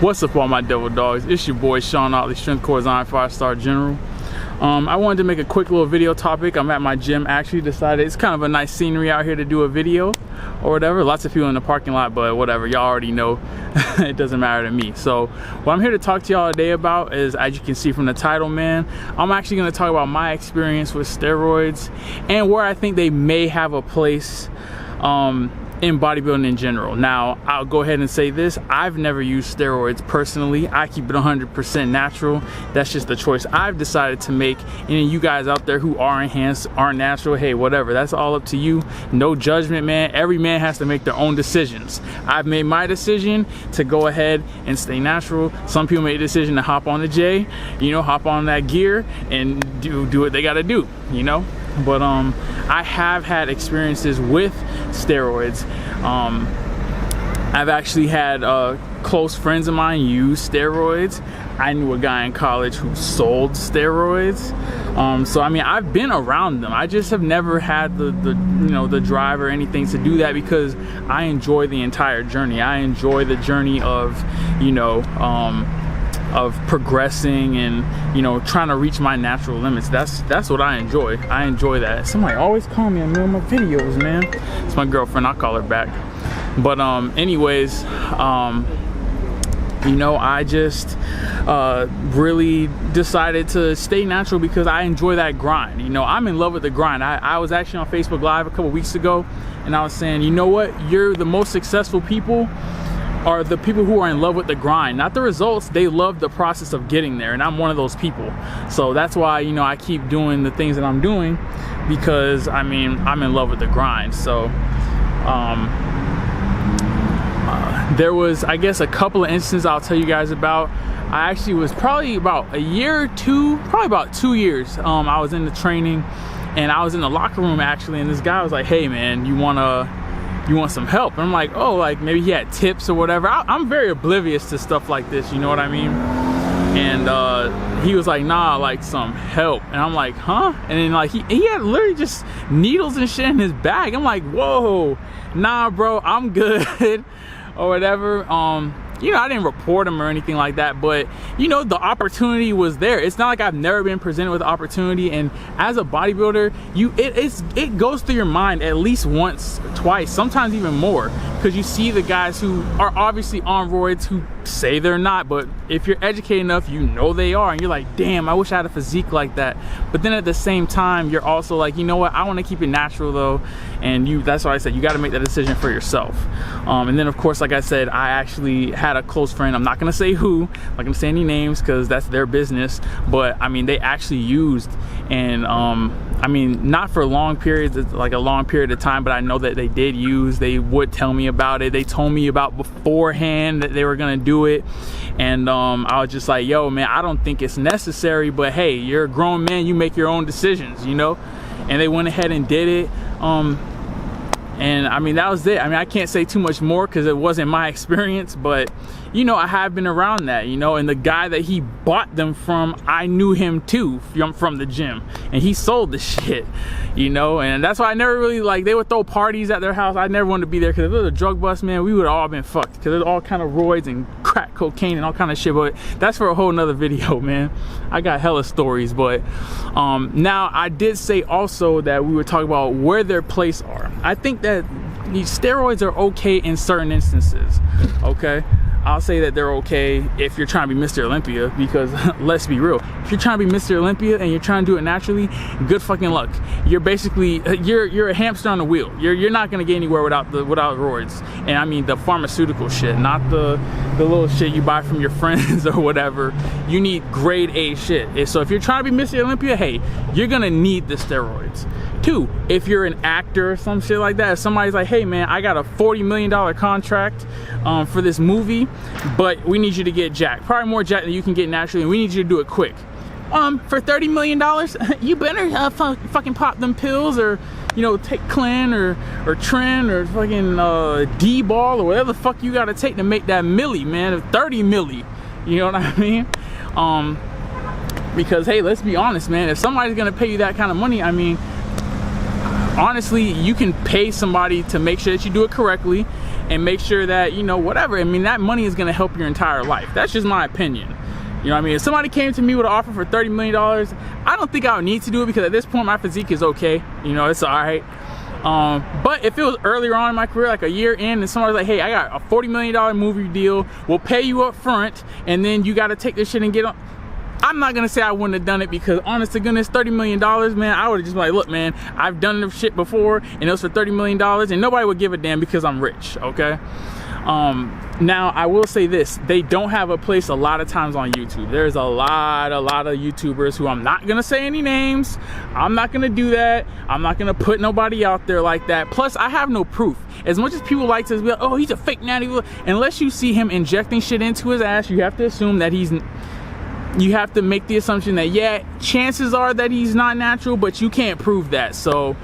What's up, all my devil dogs? It's your boy Sean Otley, Strength Corps 5-star general. I wanted to make a quick little video topic. I'm at my gym. Actually decided it's kind of a nice scenery out here to do a video or whatever. Lots of people in the parking lot, but whatever, y'all already know. It doesn't matter to me. So what I'm here to talk to y'all today about is, as you can see from the title, man, I'm actually going to talk about my experience with steroids and where I think they may have a place in bodybuilding in general. Now, I'll go ahead and say this: I've never used steroids personally. I keep it 100% natural. That's just the choice I've decided to make. And you guys out there who are enhanced, aren't natural, hey, whatever, that's all up to you. No judgment, man. Every man has to make their own decisions. I've made my decision to go ahead and stay natural. Some people made a decision to hop on the J, hop on that gear and do what they gotta do, But I have had experiences with steroids. I've actually had close friends of mine use steroids. I knew a guy in college who sold steroids. So I mean, I've been around them. I just have never had the drive or anything to do that, because I enjoy the entire journey. I enjoy the journey of progressing and trying to reach my natural limits. That's what I enjoy. I enjoy that. Somebody always call me in the middle of my videos, man. It's my girlfriend. I'll call her back. But anyways, I just really decided to stay natural because I enjoy that grind. I'm in love with the grind. I was actually on Facebook Live a couple weeks ago, and I was saying, you know what, you're the most successful people are the people who are in love with the grind, not the results. They love the process of getting there, and I'm one of those people. So that's why I keep doing the things that I'm doing, because I'm in love with the grind. So there was, I guess, a couple of instances I'll tell you guys about. I actually was probably about a year or two, probably about 2 years. I was in the training, and I was in the locker room actually, and this guy was like, "Hey man, you want some help?" And I'm like, oh, like maybe he had tips or whatever. I'm very oblivious to stuff like this, you know what I mean? And he was like, "Nah, like some help." And I'm like, huh? And then like he had literally just needles and shit in his bag. I'm like, whoa, nah bro, I'm good or whatever. I didn't report him or anything like that, but the opportunity was there. It's not like I've never been presented with the opportunity. And as a bodybuilder, it goes through your mind at least once, twice, sometimes even more, because you see the guys who are obviously on roids who say they're not, but if you're educated enough, they are, and you're like, damn, I wish I had a physique like that. But then at the same time, you're also like, you know what, I want to keep it natural though. And that's why I said you got to make that decision for yourself. And then of course, like I said, I actually had a close friend. I'm not gonna say who, I'm not gonna say any names because that's their business, but they actually used, and not for long periods, like a long period of time, but I know that they did use. They would tell me about it. They told me about beforehand that they were gonna do it, and I was just like, yo man, I don't think it's necessary, but hey, you're a grown man, you make your own decisions, and they went ahead and did it. And that was it. I can't say too much more because it wasn't my experience, but I have been around that, and the guy that he bought them from, I knew him too from the gym, and he sold the shit, and that's why I never really, they would throw parties at their house. I never wanted to be there, because if it was a drug bust, man, we would have all been fucked, because there's all kind of roids and crack cocaine and all kind of shit, but that's for a whole nother video, man. I got hella stories. But now I did say also that we would talk about where their place are. I think that these steroids are okay in certain instances, okay? I'll say that they're okay if you're trying to be Mr. Olympia, because let's be real, if you're trying to be Mr. Olympia and you're trying to do it naturally, good fucking luck. You're basically you're a hamster on the wheel. You're not gonna get anywhere without roids. And the pharmaceutical shit, not the little shit you buy from your friends or whatever. You need grade A shit. So if you're trying to be Mr. Olympia, hey, you're gonna need the steroids. 2, if you're an actor or some shit like that, if somebody's like, hey man, I got a $40 million contract for this movie, but we need you to get jacked, probably more jacked than you can get naturally, and we need you to do it quick. For $30 million, you better fucking pop them pills, or take Clen or Tren or fucking D-ball or whatever the fuck you gotta take to make that milli, man, 30 milli. You know what I mean? Because hey, let's be honest, man, if somebody's gonna pay you that kind of money, honestly, you can pay somebody to make sure that you do it correctly, and make sure that, you know, whatever, I mean, that money is gonna help your entire life. That's just my opinion. You know what I mean? If somebody came to me with an offer for $30 million, I don't think I would need to do it, because at this point my physique is okay. You know, it's all right. But if it was earlier on in my career, like a year in, and somebody's like, hey, I got a $40 million movie deal, we'll pay you up front, and then you got to take this shit and get on. I'm not gonna say I wouldn't have done it, because honest to goodness, $30 million, man, I would have just been like, look, man, I've done this shit before, and it was for $30 million, and nobody would give a damn because I'm rich, okay? Now, I will say this, they don't have a place a lot of times on YouTube. There's a lot of YouTubers who, I'm not gonna say any names, I'm not gonna do that, I'm not gonna put nobody out there like that. Plus, I have no proof. As much as people like to be like, oh, he's a fake natty, unless you see him injecting shit into his ass, you have to assume that you have to make the assumption that, yeah, chances are that he's not natural, but you can't prove that. So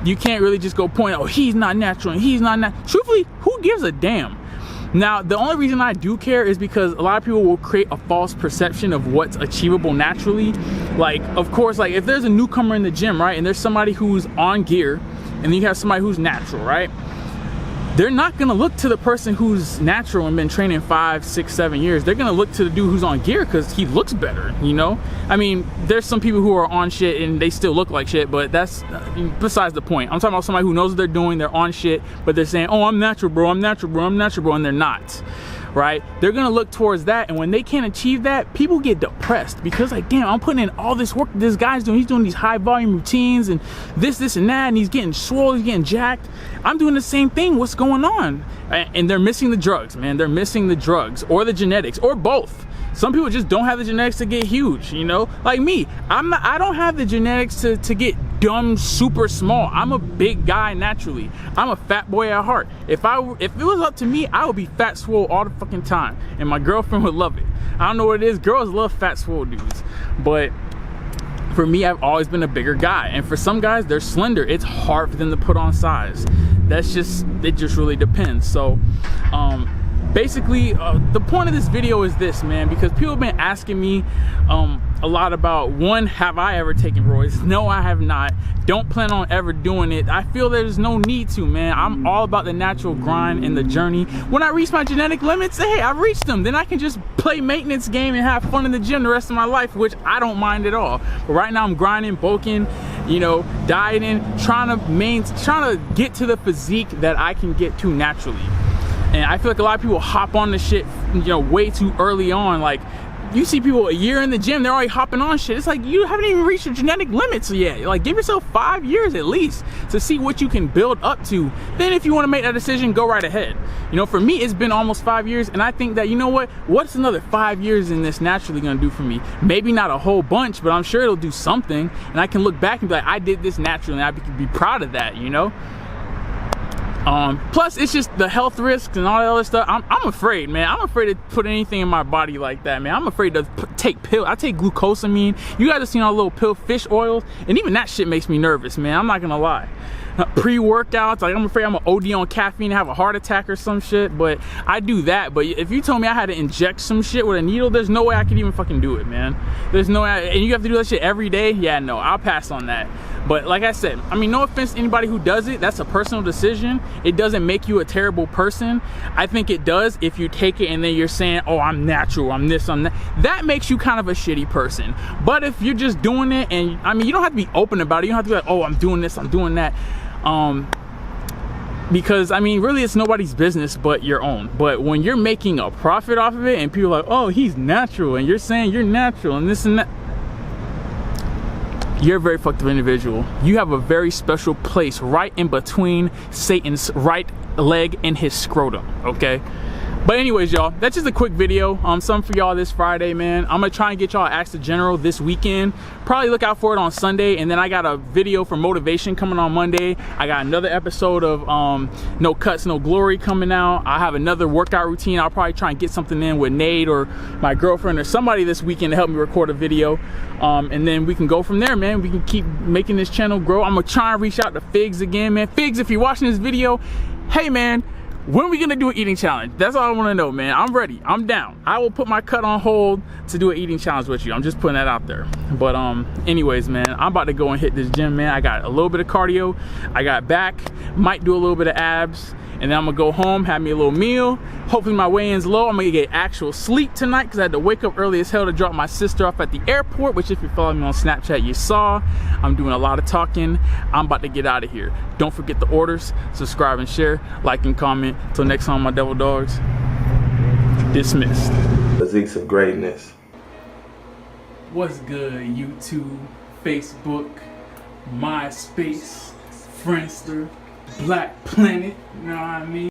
you can't really just go point, oh, he's not natural and he's not natural. Truthfully, who gives a damn? Now, the only reason I do care is because a lot of people will create a false perception of what's achievable naturally. Like, of course, like if there's a newcomer in the gym, right, and there's somebody who's on gear, and then you have somebody who's natural, right? They're not gonna look to the person who's natural and been training 5, 6, 7 years. They're gonna look to the dude who's on gear because he looks better, you know? I mean, there's some people who are on shit and they still look like shit, but that's besides the point. I'm talking about somebody who knows what they're doing, they're on shit, but they're saying, oh, I'm natural, bro, I'm natural, bro, I'm natural, bro, and they're not, right? They're gonna look towards that, and when they can't achieve that, people get depressed because, like, damn, I'm putting in all this work that this guy's doing. He's doing these high volume routines and this and that, and he's getting swole, he's getting jacked. I'm doing the same thing. What's going on? And they're missing the drugs, man. They're missing the drugs or the genetics or both. Some people just don't have the genetics to get huge, you know? Like me, I don't have the genetics to get dumb super small. I'm a big guy naturally. I'm a fat boy at heart. If it was up to me, I would be fat swole all the fucking time, and my girlfriend would love it. I don't know what it is. Girls love fat swole dudes, but for me, I've always been a bigger guy, and for some guys, they're slender. It's hard for them to put on size. It just really depends. So basically, the point of this video is this, man, because people have been asking me a lot about, one, have I ever taken roids? No, I have not. Don't plan on ever doing it. I feel there's no need to, man. I'm all about the natural grind and the journey. When I reach my genetic limits, hey, I've reached them. Then I can just play maintenance game and have fun in the gym the rest of my life, which I don't mind at all. But right now I'm grinding, bulking, you know, dieting, trying to get to the physique that I can get to naturally. And I feel like a lot of people hop on the shit, you know, way too early on. Like, you see people a year in the gym, they're already hopping on shit. It's like, you haven't even reached your genetic limits yet. Like, give yourself 5 years at least to see what you can build up to. Then if you want to make that decision, go right ahead. You know, for me, it's been almost 5 years, and I think that, you know what's another 5 years in this naturally gonna do for me? Maybe not a whole bunch, but I'm sure it'll do something, and I can look back and be like, I did this naturally, and I can be proud of that, you know? Plus, it's just the health risks and all that other stuff. I'm afraid, man. I'm afraid to put anything in my body like that, man. I'm afraid to take pills. I take glucosamine. You guys have seen all the little pill fish oils, and even that shit makes me nervous, man. I'm not gonna lie. Pre-workouts, like, I'm afraid I'm gonna OD on caffeine and have a heart attack or some shit, but I do that. But if you told me I had to inject some shit with a needle, there's no way I could even fucking do it, man. There's no way, and you have to do that shit every day? Yeah, no, I'll pass on that. But like I said, I mean, no offense to anybody who does it, that's a personal decision. It doesn't make you a terrible person. I think it does if you take it and then you're saying, oh, I'm natural, I'm this, I'm that. That makes you kind of a shitty person. But if you're just doing it, and I mean, you don't have to be open about it. You don't have to be like, oh, I'm doing this, I'm doing that. Because I mean, really, it's nobody's business but your own. But when you're making a profit off of it and people are like, oh, he's natural, and you're saying you're natural and this and that, you're a very fucked up individual. You have a very special place right in between Satan's right leg and his scrotum, okay? But anyways, y'all, that's just a quick video. Something for y'all this Friday, man. I'm gonna try and get y'all Ask the General this weekend. Probably look out for it on Sunday, and then I got a video for motivation coming on Monday. I got another episode of No Cuts, No Glory coming out. I have another workout routine. I'll probably try and get something in with Nate or my girlfriend or somebody this weekend to help me record a video. And then we can go from there, man. We can keep making this channel grow. I'm gonna try and reach out to Figs again, man. Figs, if you're watching this video, hey, man, when are we gonna do an eating challenge? That's all I wanna know, man. I'm ready, I'm down. I will put my cut on hold to do an eating challenge with you. I'm just putting that out there. But anyways, man, I'm about to go and hit this gym, man. I got a little bit of cardio, I got back, might do a little bit of abs, and then I'm gonna go home, have me a little meal. Hopefully my weigh-in's low. I'm gonna get actual sleep tonight because I had to wake up early as hell to drop my sister off at the airport, which if you follow me on Snapchat, you saw. I'm doing a lot of talking. I'm about to get out of here. Don't forget the orders, subscribe and share, like and comment. Till next time, my devil dogs, dismissed. Physiques of greatness. What's good, YouTube, Facebook, MySpace, Friendster, Black Planet, you know what I mean?